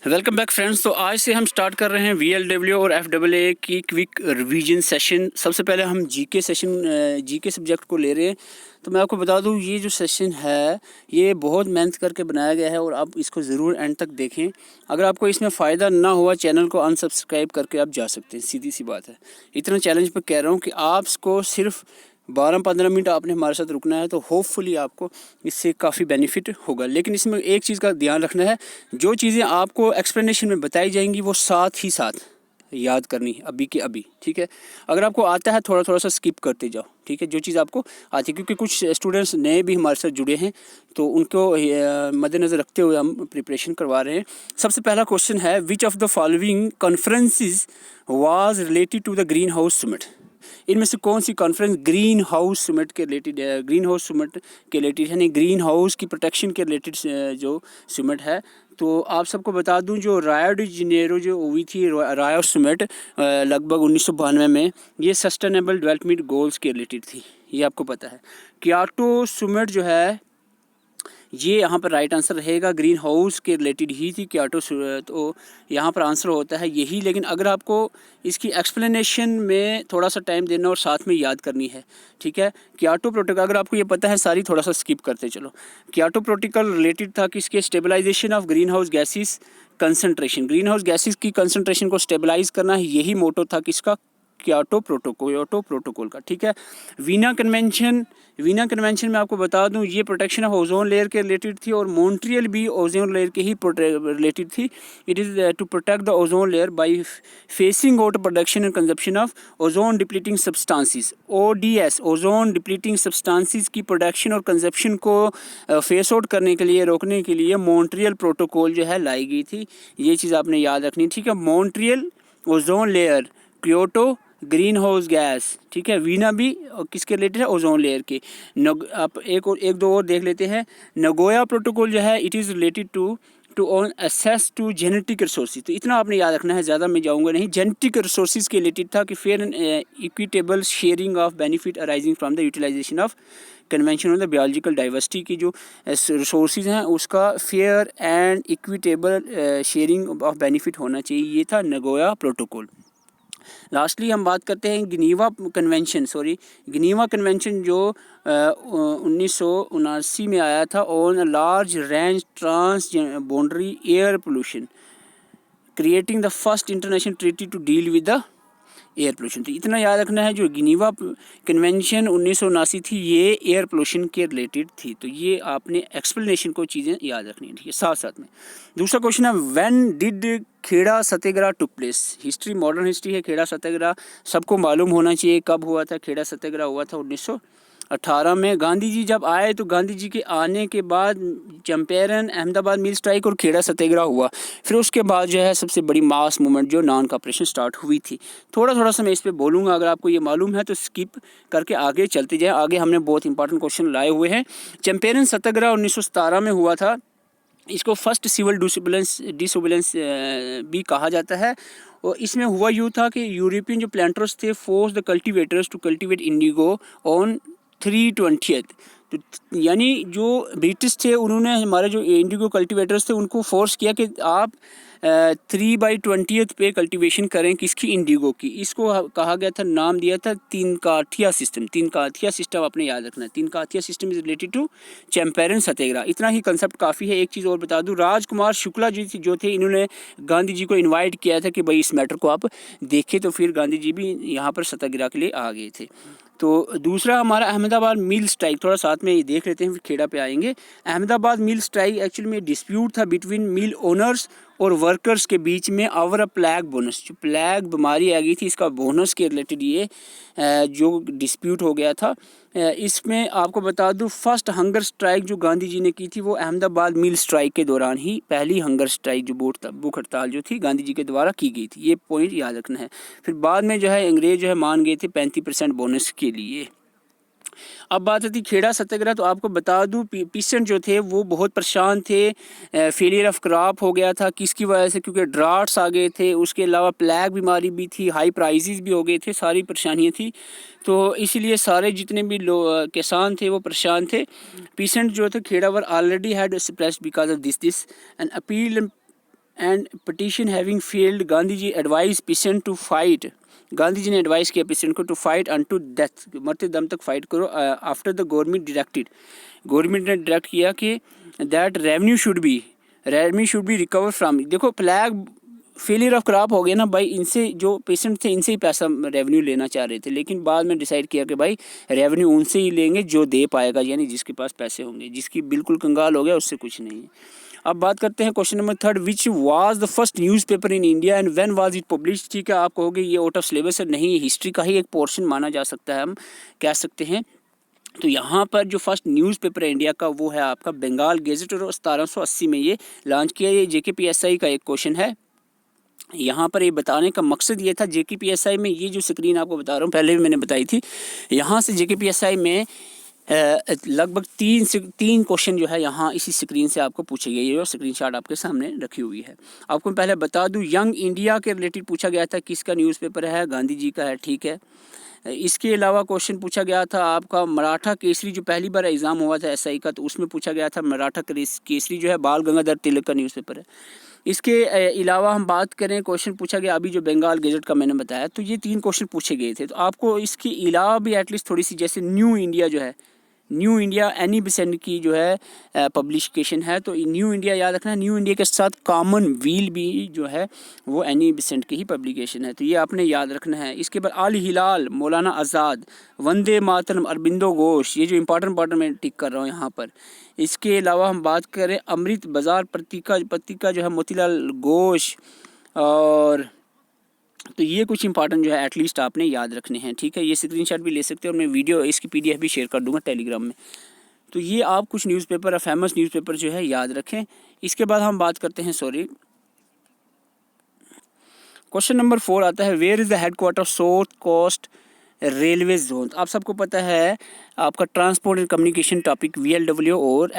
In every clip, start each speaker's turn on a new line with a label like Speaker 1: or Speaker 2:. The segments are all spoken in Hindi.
Speaker 1: Welcome back friends. तो आज से हम स्टार्ट कर रहे हैं VLW और FAA की क्विक रिवीजन सेशन। सबसे पहले हम जीके सब्जेक्ट को ले रहे हैं। तो मैं आपको बता दूं, ये जो सेशन है ये बहुत मेहनत करके बनाया गया है और आप इसको ज़रूर एंड तक देखें। अगर आपको इसमें फ़ायदा ना हुआ, चैनल को अनसब्सक्राइब करके आप जा सकते हैं, सीधी सी बात है। इतना चैलेंज पे कह रहा हूँ कि आपको सिर्फ 12-15 मिनट आपने हमारे साथ रुकना है, तो होपफुली आपको इससे काफ़ी बेनिफिट होगा। लेकिन इसमें एक चीज़ का ध्यान रखना है, जो चीज़ें आपको एक्सप्लेनेशन में बताई जाएंगी वो साथ ही साथ याद करनी है, अभी के अभी, ठीक है। अगर आपको आता है थोड़ा थोड़ा सा स्किप करते जाओ, ठीक है, जो चीज़ आपको आती है, क्योंकि कुछ स्टूडेंट्स नए भी हमारे साथ जुड़े हैं, तो उनको मद्देनज़र रखते हुए हम प्रिपरेशन करवा रहे हैं। सबसे पहला क्वेश्चन है, which of the following conferences was related to the green house summit. इनमें से कौन सी कॉन्फ्रेंस ग्रीन हाउस समिट के रिलेटेड है? ग्रीन हाउस समिट के रिलेटेड यानी ग्रीन हाउस की प्रोटेक्शन के रिलेटेड जो समिट है। तो आप सबको बता दूं, जो रायो डी जनेरो जो हुई थी रायो समिट लगभग 1992 में, ये सस्टेनेबल डेवलपमेंट गोल्स के रिलेटेड थी, ये आपको पता है। क्योटो समिट जो है ये यहाँ पर राइट आंसर रहेगा, ग्रीन हाउस के रिलेटेड ही थी क्योटो। तो यहाँ पर आंसर होता है यही। लेकिन अगर आपको इसकी एक्सप्लेनेशन में थोड़ा सा टाइम देना और साथ में याद करनी है, ठीक है। क्योटो प्रोटोकॉल अगर आपको ये पता है सारी, थोड़ा सा स्किप करते चलो। क्योटो प्रोटोकॉल रिलेटेड था किसके? Stabilization of green house gases concentration. Green house gases की कंसनट्रेशन को स्टेबलाइज करना है, यही मोटो था किसका? क्योटो प्रोटोकॉल का, ठीक है। वीना कन्वेंशन में आपको बता दूं, ये प्रोटेक्शन ऑफ ओजोन लेयर के रिलेटेड थी और मॉन्ट्रियल भी ओजोन लेयर के ही रिलेटेड थी। It is to protect the ozone layer by phasing out production and consumption of ozone depleting substances. ODS ozone depleting substances की प्रोडक्शन और कंजप्शन को फेस आउट करने के लिए, रोकने के लिए मॉन्ट्रियल प्रोटोकॉल जो है लाई गई थी। ये चीज़ आपने याद रखनी, ठीक है। Montreal, ozone layer, Kyoto, green house gas, ठीक है। वीना भी किसके रिलेटेड है? ओजोन लेयर के। आप एक दो और देख लेते हैं। नगोया प्रोटोकॉल जो है, it is related to on access to genetic resources. तो इतना आपने याद रखना है, ज़्यादा मैं जाऊंगा नहीं। जेनेटिक रिसोर्सेज के रिलेटेड था कि fair and equitable sharing of benefit arising from the utilization of convention on the biological diversity की जो रिसोर्सेज हैं उसका fair and equitable sharing of benefit होना चाहिए, ये था नगोया प्रोटोकॉल। लास्टली हम बात करते हैं गनीवा कन्वेंशन जो 1979 में आया था, on large range transboundary air pollution, creating the first international treaty to deal with the air pollution. तो इतना याद रखना है, जो गनीवा कन्वेंशन 1979 थी, ये एयर पोल्यूशन के रिलेटेड थी। तो ये आपने एक्सप्लेनेशन को चीज़ें याद रखनी है, ठीक है, साथ साथ में। दूसरा क्वेश्चन है, when did Kheda Satyagraha took place. History, modern history है, खेड़ा सत्याग्रह सबको मालूम होना चाहिए कब हुआ था। खेड़ा सत्याग्रह हुआ था 1918 में। गांधी जी जब आए तो गांधी जी के आने के बाद चंपारण, अहमदाबाद मिल स्ट्राइक और खेड़ा सत्याग्रह हुआ। फिर उसके बाद जो है सबसे बड़ी मास मूवमेंट जो नॉन कॉपरेशन स्टार्ट हुई थी। थोड़ा थोड़ा सा मैं इस पर बोलूँगा, अगर आपको ये मालूम है तो स्किप करके आगे चलते जाएँ। आगे हमने बहुत इंपॉर्टेंट क्वेश्चन लाए हुए हैं। चंपारण सत्याग्रह 1917 में हुआ था। इसको फर्स्ट सिविल डिसोबीडियंस भी कहा जाता है। और इसमें हुआ यूँ था कि यूरोपियन जो प्लांटर्स थे force the cultivators to cultivate indigo on 3/20। तो यानी जो ब्रिटिश थे उन्होंने हमारे जो इंडिगो कल्टिवेटर्स थे उनको फोर्स किया कि आप 3/20 पे कल्टीवेशन करें, किसकी? इंडिगो की। इसको कहा गया था, नाम दिया था तीन काठिया सिस्टम। तीन काठिया सिस्टम आपने याद रखना है। Tinkathia system is related to Champaran Satyagraha. इतना ही कंसेप्ट काफ़ी है। एक चीज़ और बता दूं, राजकुमार शुक्ला जी जो थे, इन्होंने गांधी जी को इन्वाइट किया था कि भाई इस मैटर को आप देखें। तो फिर गांधी जी भी यहाँ पर सत्याग्रह के लिए आ गए थे। तो दूसरा हमारा अहमदाबाद मिल स्ट्राइक, थोड़ा साथ में ये देख लेते हैं, फिर खेड़ा पे आएंगे। अहमदाबाद मिल स्ट्राइक एक्चुअली में डिस्प्यूट था बिटवीन मिल ओनर्स और वर्कर्स के बीच में ओवर अ प्लेग बोनस। जो प्लेग बीमारी आ गई थी, इसका बोनस के रिलेटेड ये जो डिस्प्यूट हो गया था। इसमें आपको बता दूं, फर्स्ट हंगर स्ट्राइक जो गांधी जी ने की थी वो अहमदाबाद मिल स्ट्राइक के दौरान ही पहली हंगर स्ट्राइक जो भूख हड़ताल जो थी गांधी जी के द्वारा की गई थी। ये पॉइंट याद रखना है। फिर बाद में जो है अंग्रेज जो है मान गए थे 35% बोनस के लिए। अब बात आती खेड़ा सत्याग्रह, तो आपको बता दूं पीसेंट जो थे वो बहुत परेशान थे। फेलियर ऑफ क्रॉप हो गया था, किसकी वजह से? क्योंकि ड्राट्स आ गए थे, उसके अलावा प्लेग बीमारी भी थी, हाई प्राइसेस भी हो गए थे, सारी परेशानियां थी। तो इसीलिए सारे जितने भी किसान थे वो परेशान थे। पीसेंट जो थे Kheda were already had suppressed because of this and appeal and petition having failed Gandhi ji advise peasant to fight, Gandhi ji ने एडवाइस किया पेशेंट को टू फाइट अनटू डेथ, मरते दम तक फाइट करो। After the government directed, government ने डायरेक्ट किया कि that revenue should be recover from, देखो फ्लैग फेलियर ऑफ क्रॉप हो गया ना भाई, इनसे जो पेशेंट थे इनसे ही पैसा रेवेन्यू लेना चाह रहे थे, लेकिन बाद में डिसाइड किया कि भाई रेवेन्यू उनसे ही लेंगे जो दे पाएगा, यानी जिसके पास पैसे होंगे, जिसकी बिल्कुल कंगाल हो गया उससे कुछ नहीं है। अब बात करते हैं question number 3, which was the first newspaper in India and when was it publish. ठीक है, आप कहोगे ये आउट ऑफ सिलेबस है, नहीं, हिस्ट्री का ही एक पोर्शन माना जा सकता है, हम कह सकते हैं। तो यहाँ पर जो फर्स्ट न्यूज़पेपर है इंडिया का वो है आपका बंगाल गेजेट, और 1780 में ये लॉन्च किया। ये JKPSI का एक क्वेश्चन है। यहाँ पर ये बताने का मकसद ये था, JKPSI में ये जो स्क्रीन आपको बता रहा हूँ पहले भी मैंने बताई थी, यहाँ से JKPSI में लगभग तीन क्वेश्चन जो है यहाँ इसी स्क्रीन से आपको पूछे गए, ये स्क्रीनशॉट आपके सामने रखी हुई है। आपको पहले बता दूँ, यंग इंडिया के रिलेटेड पूछा गया था, किसका न्यूज़पेपर है, गांधी जी का है। ठीक है, इसके अलावा क्वेश्चन पूछा गया था आपका मराठा केसरी, जो पहली बार एग्ज़ाम हुआ था SI का, तो उसमें पूछा गया था मराठा केसरी जो है बाल गंगाधर तिलक का न्यूज़पेपर है। इसके अलावा हम बात करें, क्वेश्चन पूछा गया अभी जो बंगाल गेजेट का मैंने बताया, तो ये 3 क्वेश्चन पूछे गए थे। तो आपको इसके अलावा भी एटलीस्ट थोड़ी सी, जैसे न्यू इंडिया जो है, न्यू इंडिया एनी बेसेंट की जो है पब्लिकेशन है, तो न्यू इंडिया याद रखना। न्यू इंडिया के साथ कॉमन व्हील भी जो है वो एनी बेसेंट की ही पब्लिकेशन है, तो ये आपने याद रखना है। इसके बाद अल हिलाल, मौलाना आज़ाद, वंदे मातरम, अरबिंदो घोष, ये जो इंपॉर्टेंट मैं टिक कर रहा हूँ यहाँ पर। इसके अलावा हम बात करें अमृत बाज़ार पत्रिका जो है मोतीलाल घोष, और तो ये कुछ इंपॉर्टेंट जो है एटलीस्ट आपने याद रखने हैं। ठीक है, ये स्क्रीनशॉट भी ले सकते हैं और मैं वीडियो इसकी PDF भी शेयर कर दूंगा टेलीग्राम में। तो ये आप कुछ न्यूज़पेपर, फेमस न्यूज़पेपर जो है याद रखें। इसके बाद हम बात करते हैं, क्वेश्चन नंबर 4 आता है, where is the headquarter of south coast railway zone. आप सबको पता है आपका transport and communication topic VLW और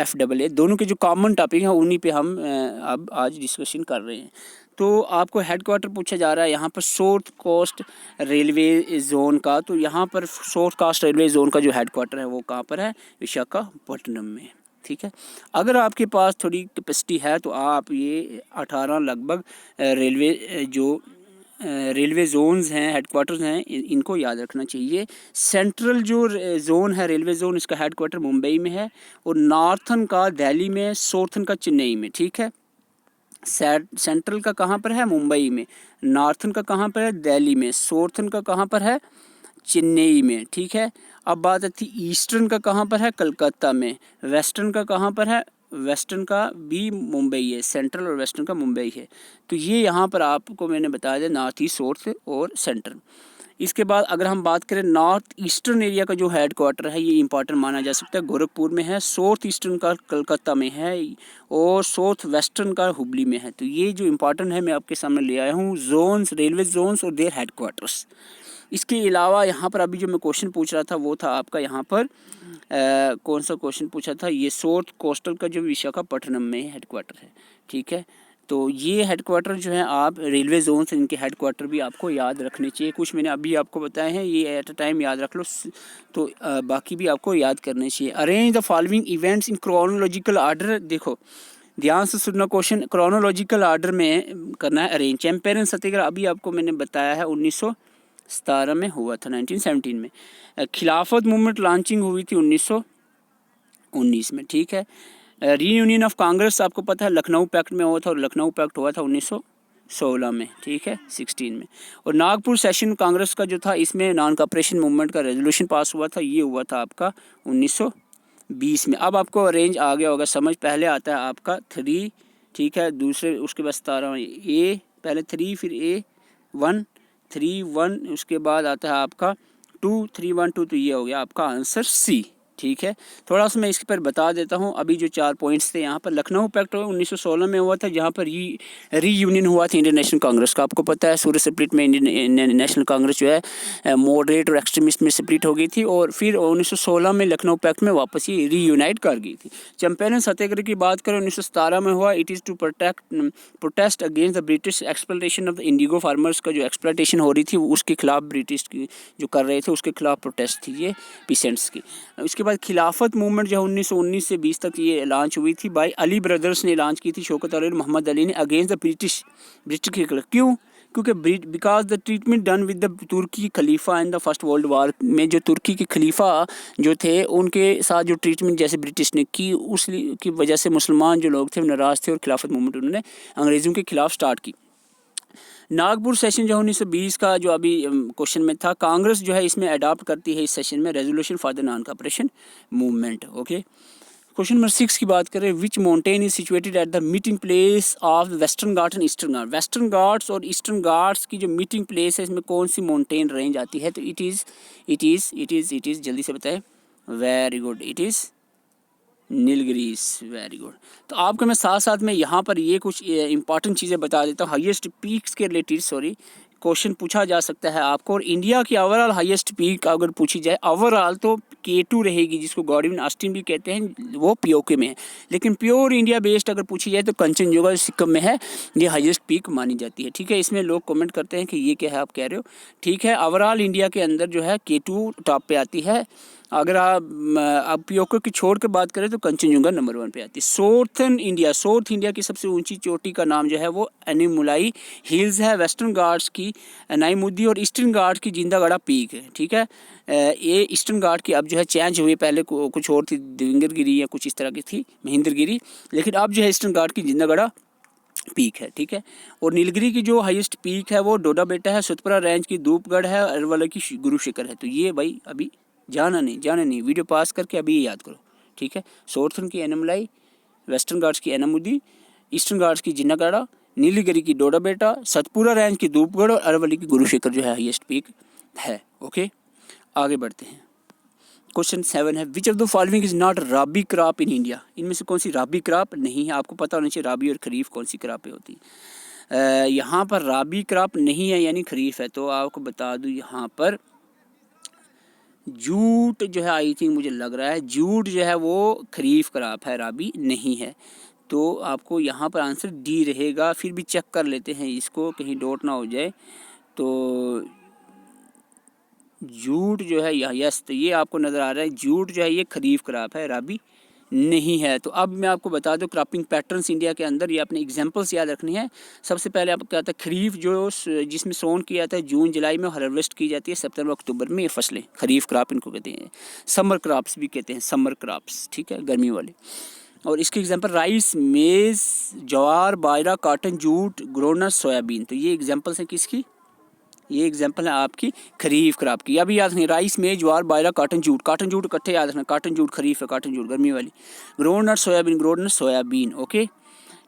Speaker 1: FAA दोनों के जो कॉमन टॉपिक हैं उन्हीं पे हम अब आज डिस्कशन कर रहे हैं। तो आपको हेडक्वार्टर पूछा जा रहा है यहाँ पर साउथ कोस्ट रेलवे जोन का, तो यहाँ पर साउथ कोस्ट रेलवे जोन का जो हेडक्वार्टर है वो कहाँ पर है, विशाखापट्टनम में। ठीक है, अगर आपके पास थोड़ी कैपेसिटी है तो आप ये 18 लगभग रेलवे जोन्स हैं, हेडक्वार्टर्स हैं, इनको याद रखना चाहिए। सेंट्रल जो जोन है रेलवे जोन, इसका हेडक्वार्टर मुंबई में है, और नॉर्थन का दिल्ली में, साउथन का चेन्नई में। ठीक है, सेंट्रल का कहाँ पर है, मुंबई में, नॉर्थन का कहाँ पर है, दिल्ली में, साउथन का कहाँ पर है, चेन्नई में। ठीक है, अब बात आती ईस्टर्न का कहाँ पर है, कलकत्ता में, वेस्टर्न का कहाँ पर है, वेस्टर्न का भी मुंबई है, सेंट्रल और वेस्टर्न का मुंबई है। तो ये यहाँ पर आपको मैंने बताया था नॉर्थ ईस्ट, साउथ और सेंट्रल। इसके बाद अगर हम बात करें नॉर्थ ईस्टर्न एरिया का जो हेडक्वार्टर है, ये इंपॉर्टेंट माना जा सकता है, गोरखपुर में है, साउथ ईस्टर्न का कलकत्ता में है, और साउथ वेस्टर्न का हुबली में है। तो ये जो इंपॉर्टेंट है मैं आपके सामने ले आया हूँ, जोन्स, रेलवे जोन्स और देयर हेडक्वार्टर्स। इसके अलावा यहाँ पर अभी जो मैं क्वेश्चन पूछ रहा था वो था आपका यहाँ पर कौन सा क्वेश्चन पूछा था, ये साउथ कोस्टल का जो विशाखापट्टनम में हेडक्वार्टर है। ठीक है, तो ये हेडक्वार्टर जो है आप रेलवे जोन से, इनके हेडक्वार्टर भी आपको याद रखने चाहिए। कुछ मैंने अभी आपको बताए हैं, ये एट अ टाइम याद रख लो, तो बाकी भी आपको याद करने चाहिए। Arrange the following events in chronological order. देखो ध्यान से सुनना, क्वेश्चन क्रोनोलॉजिकल ऑर्डर में करना है अरेंज। चैंपियन सत्याग्रह अभी आपको मैंने बताया है 1917 में हुआ था, 1917 में। खिलाफत मूवमेंट लॉन्चिंग हुई थी 1919 में। ठीक है, रीयूनियन ऑफ कांग्रेस आपको पता है लखनऊ पैक्ट में हुआ था, और लखनऊ पैक्ट हुआ था 1916 में। ठीक है, 16 में। और नागपुर सेशन कांग्रेस का जो था, इसमें नॉन कॉपरेशन मूवमेंट का रेजोल्यूशन पास हुआ था, ये हुआ था आपका 1920 में। अब आपको अरेंज आ गया होगा समझ, पहले आता है आपका 3, ठीक है, दूसरे उसके बाद 17 A, पहले 3 फिर A1 3 1, उसके बाद आता है आपका 2 3 1 2, तो ये हो गया आपका आंसर C। ठीक है, थोड़ा सा मैं इसके पर बता देता हूँ। अभी जो 4 पॉइंट्स थे यहाँ पर, लखनऊ पैक्ट 1916 में हुआ था, जहाँ पर रीयूनियन हुआ था इंडियन नेशनल कांग्रेस का। आपको पता है सूरत स्प्लिट में इंडियन नेशनल कांग्रेस जो है मॉडरेट और एक्सट्रीमिस्ट में स्प्लिट हो गई थी, और फिर 1916 में लखनऊ पैक्ट में वापस ये रीयूनाइट कर गई थी। चैंपियन सत्याग्रह की बात करें 1917 में हुआ, it is to protest against the British exploitation of the indigo farmers का जो एक्सप्लॉयटेशन हो रही थी उसके खिलाफ, ब्रिटिश की जो कर रहे थे उसके खिलाफ प्रोटेस्ट थी ये पीसेंट्स की। उसके बाद खिलाफत मूवमेंट जो 1919 से 20 तक ये लॉन्च हुई थी बाई अली ब्रदर्स ने लॉन्च की थी, शौकत अली और मोहम्मद अली ने, अगेंस्ट द ब्रिटिश के खिलाफ। क्यों? क्योंकि because the treatment done with the तुर्की खलीफा in the first world war में, जो तुर्की के खलीफा जो थे उनके साथ जो ट्रीटमेंट जैसे ब्रिटिश ने की, उस की वजह से मुसलमान जो लोग थे वो नाराज़ थे और खिलाफत मूवमेंट उन्होंने अंग्रेज़ों के खिलाफ स्टार्ट की। नागपुर सेशन जो 1920 का जो अभी क्वेश्चन में था, कांग्रेस जो है इसमें अडॉप्ट करती है इस सेशन में resolution for the non cooperation movement. Okay, question number 6 की बात करें, which mountain is situated at the meeting place of western Ghat and eastern Ghat. Western Ghats और ईस्टर्न घाट्स की जो मीटिंग प्लेस है इसमें कौन सी माउंटेन रेंज आती है? तो इट इज़ जल्दी से बताएं। Very good, it is Nilgiris. Very good. तो आपको मैं साथ साथ में यहाँ पर ये कुछ इंपॉर्टेंट चीज़ें बता देता हूँ हाईएस्ट पीक्स के रिलेटेड क्वेश्चन पूछा जा सकता है आपको। और इंडिया की ओवरऑल हाईएस्ट पीक अगर पूछी जाए ओवरऑल तो K2 रहेगी, जिसको गॉडविन ऑस्टिन भी कहते हैं, वो पीओके में है। लेकिन प्योर इंडिया बेस्ड अगर पूछी जाए तो कंचनजंगा सिक्किम में है, ये हाईएस्ट पीक मानी जाती है। ठीक है, इसमें लोग कमेंट करते हैं कि ये क्या है, आप कह रहे हो। ठीक है, ओवरऑल इंडिया के अंदर जो है K2 टॉप पे आती है। अगर आप पीओके की छोड़ के बात करें तो कंचनजंगा नंबर 1 पे आती है। साउथ इंडिया की सबसे ऊंची चोटी का नाम जो है वो एनीमुलाई हिल्स है। वेस्टर्न घाट्स की नाईमुद्दी और ईस्टर्न घाट की जिंदागढ़ा पीक है। ठीक है, ये ईस्टर्न घाट की अब जो है चेंज हुई, पहले कुछ और थी, देवेंद्रगिरी या कुछ इस तरह की थी, महेंद्रगिरी, लेकिन अब जो है ईस्टर्न घाट की जिंदागढ़ा पीक है। ठीक है, और नीलगिरी की जो हाईएस्ट पीक है वो डोडा बेटा है, सतपुरा रेंज की धूपगढ़ है, अरवल की गुरु शिखर है। तो ये भाई अभी जाना नहीं, वीडियो पास करके अभी ये याद करो। ठीक है, साउथर्न की एनमलाई, वेस्टर्न घाट्स की एनामुद्दी, ईस्टर्न घाट्स की जिन्नागढ़ा, नीलगिरी की डोडा बेटा, सतपुरा रेंज की धूपगढ़ और अरवली की गुरु शिखर जो है हाईएस्ट पीक है। ओके, आगे बढ़ते हैं। क्वेश्चन 7 है, which of the following is not rabi crop in India. इनमें से कौन सी राबी क्रॉप नहीं है? आपको पता होना चाहिए राबी और खरीफ कौन सी क्रॉपें होती है। यहाँ पर राबी क्रॉप नहीं है यानी खरीफ है, तो आपको बता दूँ यहाँ पर जूट जो है, आई थिंक मुझे लग रहा है जूट जो है वो खरीफ क्रॉप है, राबी नहीं है। तो आपको यहाँ पर आंसर डी रहेगा। फिर भी चेक कर लेते हैं इसको, कहीं डॉट ना हो जाए। तो जूट जो है यस, तो ये आपको नज़र आ रहा है जूट जो है ये खरीफ क्रॉप है, राबी नहीं है। तो अब मैं आपको बता दूं क्रॉपिंग पैटर्न्स इंडिया के अंदर, ये अपने एग्जांपल्स याद रखनी है। सबसे पहले आपको क्या आता है, खरीफ जो जिसमें सोन किया जाता है जून जुलाई में, हार्वेस्ट की जाती है सितंबर अक्टूबर में, ये फसलें खरीफ क्रॉप इनको कहते हैं। समर क्रॉप्स भी कहते हैं, समर क्रॉप्स। ठीक है, गर्मी वाले। और इसके एग्जांपल राइस, मेज़, ज्वार, बाजरा, कॉटन, जूट, ग्रोनट, सोयाबीन। तो ये एग्जांपल्स हैं किसकी? ये एग्जांपल है आपकी खरीफ क्रॉप की। अभी याद रखना, राइस में ज्वार बाजरा कॉटन जूट इकट्ठे याद रखना। कॉटन जूट खरीफ है, कॉटन जूट गर्मी वाली। Groundnut soybean. ओके,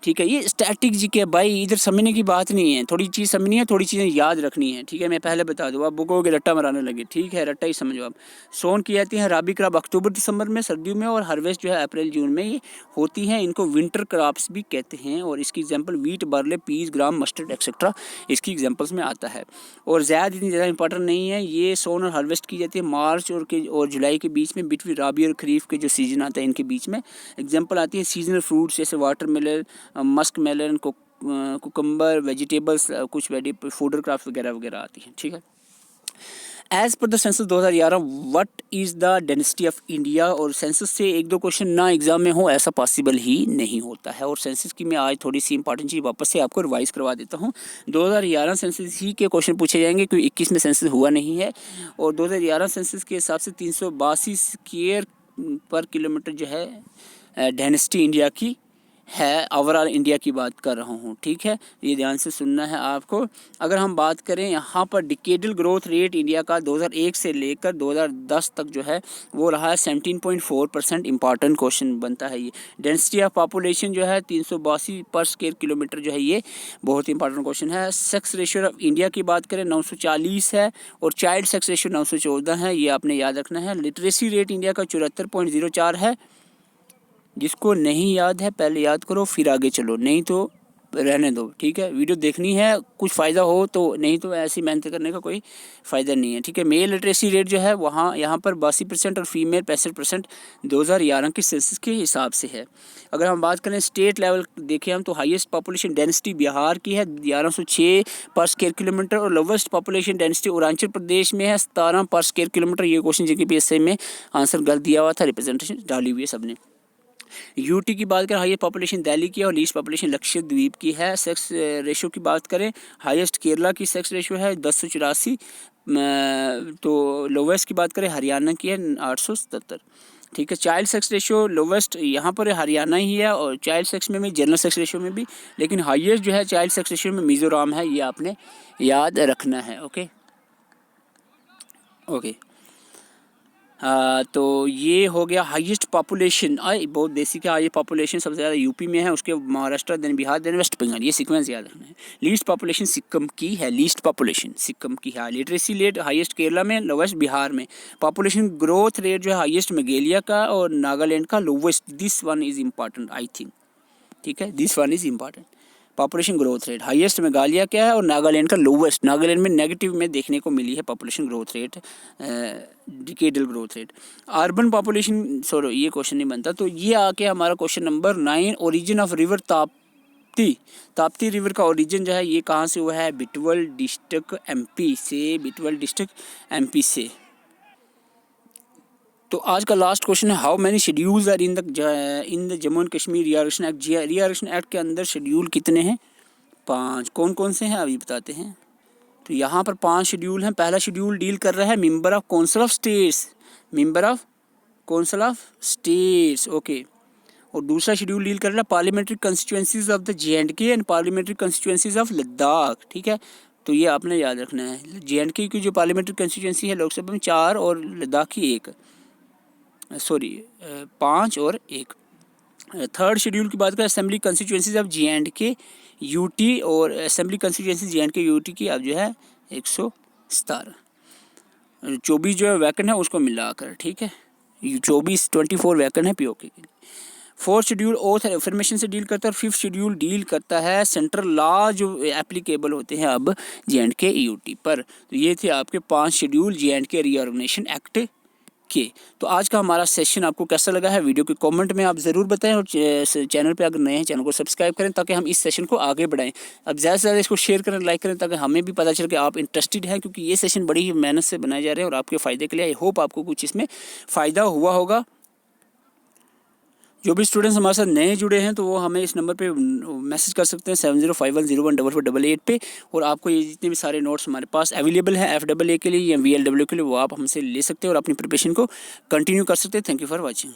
Speaker 1: ठीक है, ये स्टैटिक जी के भाई, इधर समझने की बात नहीं है, थोड़ी चीज़ समझनी है, थोड़ी चीज़ें याद रखनी है। ठीक है, मैं पहले बता दूँ, आप बुकोगे रट्टा मराने लगे। ठीक है, रट्टा ही समझो आप। सोन की जाती है राबी क्रॉप अक्टूबर दिसंबर में सर्दियों में, और हार्वेस्ट जो है अप्रैल जून में ये होती हैं। इनको विंटर क्रॉप्स भी कहते हैं। और इसकी एग्जांपल वीट, बार्ले, पीस, ग्राम, मस्टर्ड एक्सेट्रा इसकी एग्जांपल्स में आता है। और इतनी ज़्यादा इंपॉर्टेंट नहीं है। ये सोन और हार्वेस्ट की जाती है मार्च और जुलाई के बीच में, बिटवीन राबी और खरीफ के जो सीजन आता है इनके बीच में। एग्जाम्पल आती है सीजनल फ्रूट्स जैसे watermelon, musk melon, cucumber, vegetables, कुछ फूडर क्राफ्ट वगैरह वगैरह आती हैं। ठीक है, as per the census 2011 what is the density of India. और सेंसस से 1-2 क्वेश्चन ना एग्जाम में हो ऐसा पॉसिबल ही नहीं होता है। और सेंसस की मैं आज थोड़ी सी इंपॉर्टेंट चीज़ वापस से आपको रिवाइज करवा देता हूँ। 2011 सेंसस ही के क्वेश्चन पूछे जाएंगे, क्योंकि 21 में सेंसस हुआ नहीं है। और 2011 सेंसस के हिसाब से 382 स्क्वायर पर किलोमीटर जो है डेंसिटी इंडिया की है। ओवरऑल इंडिया की बात कर रहा हूँ। ठीक है, ये ध्यान से सुनना है आपको। अगर हम बात करें यहाँ पर डिकेडल ग्रोथ रेट इंडिया का 2001 से लेकर 2010 तक जो है वो रहा है 17.4%। इंपॉर्टेंट क्वेश्चन बनता है ये। डेंसिटी ऑफ पॉपुलेशन जो है 382 पर स्क्वायर किलोमीटर जो है, ये बहुत इंपॉर्टेंट क्वेश्चन है। सेक्स रेशियो ऑफ इंडिया की बात करें 940 है, और चाइल्ड सेक्स रेशियो 914 है, ये आपने याद रखना है। लिटरेसी रेट इंडिया का 74.04 है। जिसको नहीं याद है पहले याद करो फिर आगे चलो, नहीं तो रहने दो, ठीक है। वीडियो देखनी है, कुछ फ़ायदा हो तो, नहीं तो ऐसी मेहनत करने का कोई फ़ायदा नहीं है, ठीक है। मेल लिटरेसी रेट जो है वहाँ यहाँ पर 82% और फीमेल 65% 2011 के सेंसस के हिसाब से है। अगर हम बात करें स्टेट लेवल देखें हम, तो हाईएस्ट पॉपुलेशन डेंसिटी बिहार की है 1106 पर स्क्वायर किलोमीटर, और lowest population density Arunachal Pradesh में है 17 पर स्क्वायर किलोमीटर। ये क्वेश्चन जीके में आंसर गलत दिया हुआ था, रिप्रेजेंटेशन डाली हुई है सबने। यूटी की बात करें, हाईएस्ट पॉपुलेशन दिल्ली की है और लीस्ट पॉपुलेशन लक्षद्वीप की है। सेक्स रेशो की बात करें, हाईएस्ट केरला की सेक्स रेशो है 1084, तो लोवेस्ट की बात करें हरियाणा की है 877, ठीक है। चाइल्ड सेक्स रेशो लोवेस्ट यहाँ पर हरियाणा ही है, और चाइल्ड सेक्स में भी, जनरल सेक्स रेशो में भी, लेकिन हाईएस्ट जो है चाइल्ड सेक्स रेशो में मिज़ोरम है, ये आपने याद रखना है। Okay okay. तो ये हो गया हाईएस्ट पॉपुलेशन, बहुत बेसिक है। हाईएस्ट पॉपुलेशन सबसे ज़्यादा यूपी में है, उसके Maharashtra, then Bihar, then West Bengal, ये सीक्वेंस याद रखना है। लीस्ट पॉपुलेशन सिक्किम की है, लीस्ट पॉपुलेशन सिक्किम की है। लिटरेसी रेट हाईएस्ट केरला में, लोवेस्ट बिहार में। पॉपुलेशन ग्रोथ रेट जो है हाईएस्ट मेघालय का और नागालैंड का lowest. This one is important I think, ठीक है, this one is important. Population growth rate highest Meghalaya क्या है और नागालैंड का लोवेस्ट। नागालैंड में नेगेटिव में देखने को मिली है population growth rate, decadal growth rate. Urban population, sorry ये क्वेश्चन नहीं बनता, तो ये आके हमारा question number 9। Origin of river Tapti, Tapti river का ओरिजिन जो है ये कहाँ से हुआ है? बिटवल डिस्ट्रिक्ट एमपी से, बिटवल डिस्ट्रिक्ट एमपी से। तो आज का लास्ट क्वेश्चन है, how many schedules are in the Jammu and Kashmir reorganisation act. Reorganisation act के अंदर शेड्यूल कितने हैं? 5। कौन कौन से हैं अभी बताते हैं। तो यहाँ पर 5 शेड्यूल हैं। पहला शेड्यूल डील कर रहा है member of council of states, member of council of states, okay. और दूसरा शेड्यूल डील कर रहा है parliamentary constituencies of the JNK and parliamentary constituencies of Ladakh, ठीक है। तो ये आपने याद रखना है। JNK की जो पार्लियामेंट्री कंस्टिट्यूएंसी है लोकसभा में 4 और लद्दाख की 1, सॉरी 5 और 1। थर्ड शेड्यूल की बात करें, assembly constituencies of JNK UT, और असेंबली कंस्टिट्यूएंसी JNK UT की अब जो है 117। 24 जो है वैकेंट है उसको मिलाकर, ठीक है। 24 वैकेंट है POK के लिए। फोर्थ शेड्यूल ओथ एफर्मेशन से डील करता है, और फिफ्थ शेड्यूल डील करता है सेंट्रल लॉ जो एप्लीकेबल होते हैं अब JNK UT पर। तो ये थे आपके 5 शेड्यूल JNK रीऑर्गेनाइजेशन एक्ट के। तो आज का हमारा सेशन आपको कैसा लगा है, वीडियो के कमेंट में आप ज़रूर बताएं, और चैनल पे अगर नए हैं चैनल को सब्सक्राइब करें ताकि हम इस सेशन को आगे बढ़ाएं। अब ज़्यादा से ज़्यादा इसको शेयर करें, लाइक करें, ताकि हमें भी पता चले कि आप इंटरेस्टेड हैं, क्योंकि ये सेशन बड़ी ही मेहनत से बनाए जा रहे हैं और आपके फ़ायदे के लिए। आई होप आपको कुछ इसमें फ़ायदा हुआ होगा। जो भी स्टूडेंट्स हमारे साथ नए जुड़े हैं तो वो हमें इस नंबर पे मैसेज कर सकते हैं 7051014488 पे, और आपको ये जितने भी सारे नोट्स हमारे पास अवेलेबल हैं FAA के लिए या VLW के लिए, वो आप हमसे ले सकते हैं और अपनी प्रिपरेशन को कंटिन्यू कर सकते हैं। Thank you for watching.